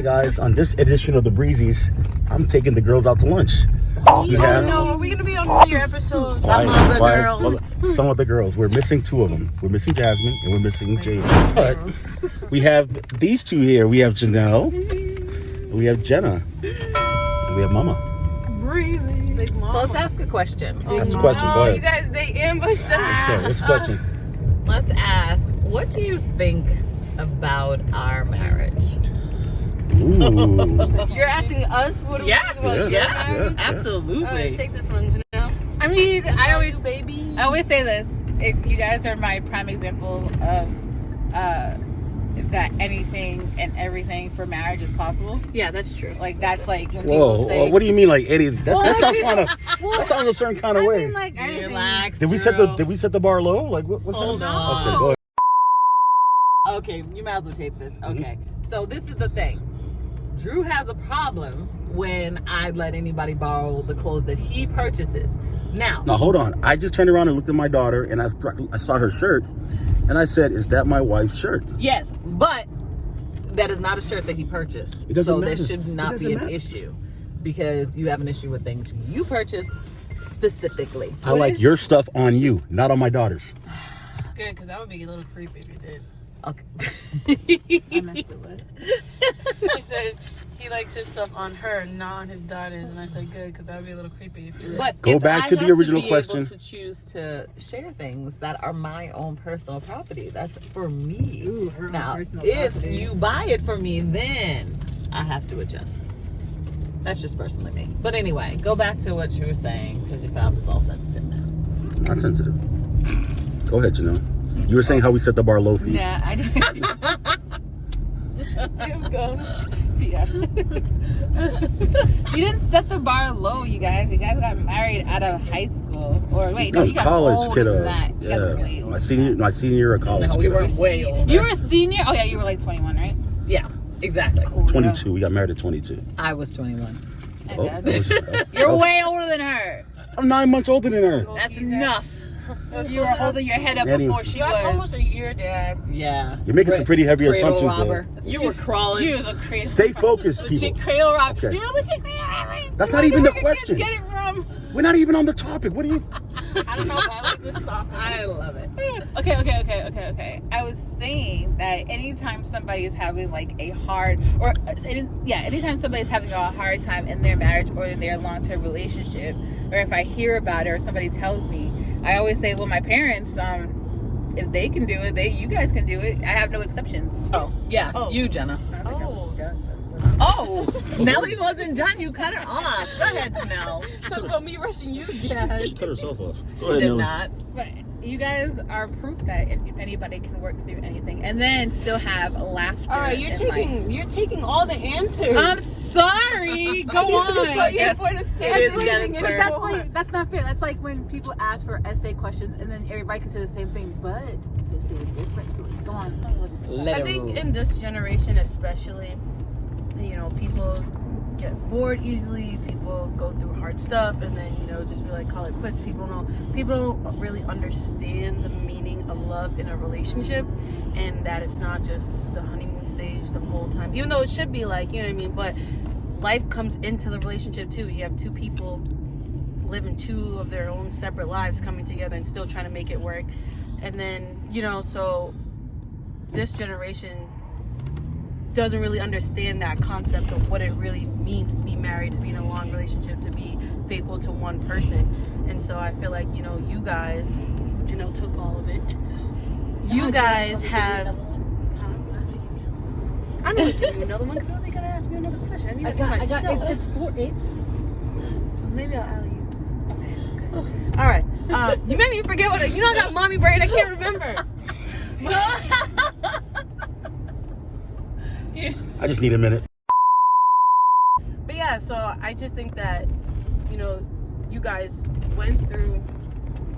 guys, on this edition of the Breezies, I'm taking the girls out to lunch. No, are we gonna be on one of your episodes? Some of the girls. We're missing two of them. We're missing Jasmine and we're missing Jade. But we have these two here. We have Janelle, and we have Jenna, and we have Mama. Breezy. Big Mama. So let's ask a question. Ask a question. Go ahead. You guys, they ambushed us. What's the question? Let's ask, what do you think about our marriage? Ooh. You're asking us what do we think about your marriage? Absolutely. All right, take this one, Janelle. I mean, I always say this. You guys are my prime example of that anything and everything for marriage is possible. Yeah, that's true. Like that's like when Whoa, people say, what do you mean like Eddie? That sounds kind of that sounds a certain kind of way. I mean, like anything. Relax. Did we set the bar low? Like what's Hold happening? on. Okay, go ahead. Okay, you might as well tape this. Okay, so this is the thing. Drew has a problem when I let anybody borrow the clothes that he purchases. Now, Hold on. I just turned around and looked at my daughter, and I saw her shirt, and I said, "Is that my wife's shirt?" yes, but that is not a shirt that he purchased. It doesn't so matter. there should not be an issue because you have an issue with things you purchase specifically. I like your stuff on you, not on my daughter's. Good, because that would be a little creepy if you did. Okay. I messed it with. He said he likes his stuff on her, not on his daughter's, and I said good, because that would be a little creepy if you did. But Go if back I to the have original be question. Able to choose to share things that are my own personal property, that's for me. Ooh, her own now, personal if property. you buy it for me, then I have to adjust. That's just personally me. But anyway, go back to what you were saying because you found this all sensitive now. Not sensitive. Go ahead, Janelle. You were saying how we set the bar low for you. Yeah, I didn't. Yeah. You didn't set the bar low, you guys. You guys got married out of high school, or wait, no, you got college, older kiddo. than that. You guys were really Yeah, old. my senior year of college. No, we kiddo. were way older. You were a senior. Oh yeah, you were like 21, right? Yeah, exactly. Cool. 22. We got married at 22. I was 21. Yeah. Oh, that was- You're way older than her. I'm 9 months older than her. That's enough. You were holding your head up Anyway. before she You got was. almost a year, Dad. Yeah. You're making some pretty heavy Cradle assumptions robber. there. You were crawling. You was a crazy. Stay focused, Legit people. cradle rock. Okay. You're legit cradle robber. That's not even the Where did question. you get it from? We're not even on the topic. What do you? I don't know. I like this topic. I love it. Okay. I was saying that anytime somebody is having like a hard, or anytime somebody's having a hard time in their marriage or in their long-term relationship, or if I hear about it or somebody tells me, I always say, well, my parents, if they can do it, you guys can do it. I have no exceptions. Oh, yeah. Oh. You, Jenna. Oh. Oh, Nelly wasn't done. You cut her off. Go ahead, Janelle. Talk about me rushing you, She Dad. cut herself off. Go She ahead, did Nelly. not. But you guys are proof that anybody can work through anything and then still have laughter. All right, you're taking all the answers. I'm sorry. Go on. Yes, it is Jenna's turn. That's not fair. That's like when people ask for essay questions and then everybody can say the same thing, but they say it differently. Go on. Let I it think roll. in this generation especially, people get bored easily, people go through hard stuff and then just be like, call it quits. People don't really understand the meaning of love in a relationship, and that it's not just the honeymoon stage the whole time, even though it should be like, but life comes into the relationship too. You have two people living two of their own separate lives coming together and still trying to make it work. And then so this generation doesn't really understand that concept of what it really means to be married, to be in a long relationship, to be faithful to one person. And so I feel like, you guys, Janelle took all of it. You guys have... I'm going to give you another one because they got to ask me another question. I need that for myself. It's 4-8. Maybe I'll alley you. Okay. All right. You made me forget what I got mommy brain. I can't remember. I just need a minute. But yeah, so I just think that, you guys went through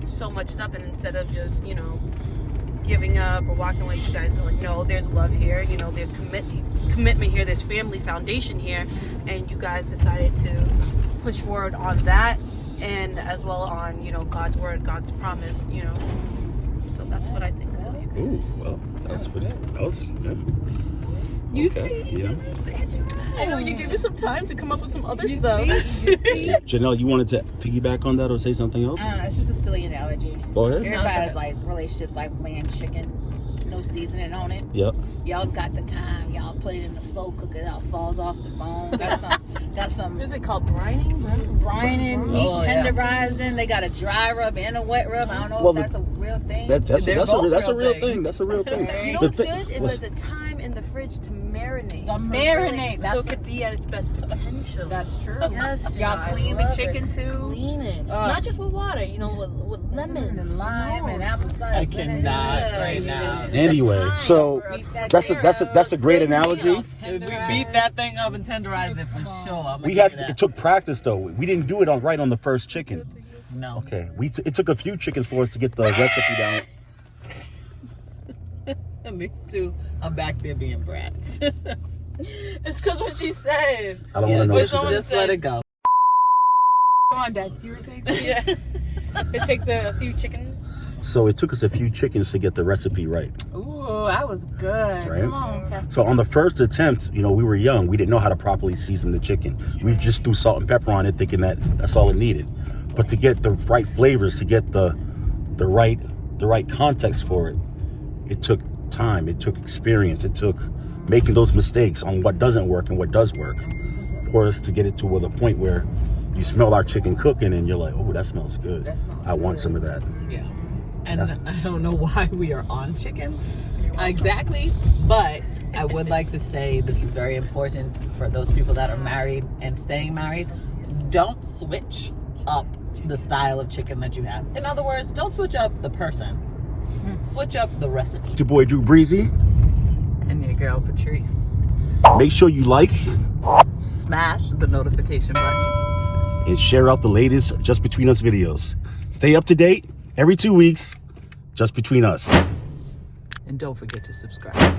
so much stuff, and instead of just, giving up or walking away, you guys are like, no, there's love here, there's commitment here, there's family foundation here, and you guys decided to push forward on that, and as well on, God's word, God's promise, so that's what I think of you guys. Ooh, well, that was pretty. That was, yeah. You Okay, see? yeah. I know you gave me some time to come up with some other You stuff. see? Janelle, you wanted to piggyback on that or say something else? It's just a silly analogy. Go ahead. Everybody's like relationships like lamb chicken, no seasoning on it. Yep. Y'all's got the time. Y'all put it in the slow cooker. It all falls off the bone. That's some What is it called? Brining? brining, meat Oh, yeah. tenderizing. They got a dry rub and a wet rub. I don't know Well, if that's a real thing. That's They're a both real real thing. That's a real thing. You know The what's thing- good? Is what's- like the time in the fridge to marinate. The for marinate, grilling, that's so it could be at its best potential. That's true. Yes, Y'all I clean the love chicken it. too? Clean it. Not just with water, with lemon and lime and apple cider. I cannot Yeah, right yeah. now. Anyway, Time so for a that's a great analogy. We beat that thing up and tenderize it for sure. I'm We gonna had tell you that. it took practice though. We didn't do it right on the first chicken. No. Okay, it took a few chickens for us to get the recipe down. Me too. I'm back there being brats. It's because what she said. I don't want to know what she someone said. Just let it go. Come on, Dad. You were saying? Yeah. It takes a few chickens. So it took us a few chickens to get the recipe right. Ooh, that was good. Right. Come on, Cassie. So on the first attempt, we were young. We didn't know how to properly season the chicken. We just threw salt and pepper on it, thinking that that's all it needed. But to get the right flavors, to get the right context for it, it took time. It took experience. It took making those mistakes on what doesn't work and what does work for us to get it to the point where you smell our chicken cooking and you're like, oh, that smells good. That smells I want some of that. Yeah. And I don't know why we are on chicken exactly, but I would like to say this is very important for those people that are married and staying married. Don't switch up the style of chicken that you have. In other words, don't switch up the person. Switch up the recipe. It's your boy Drew Breezy. And your girl Patrice. Make sure you like Smash the notification button. and share out the latest Just Between Us videos. Stay up to date every 2 weeks, Just Between Us. And don't forget to subscribe.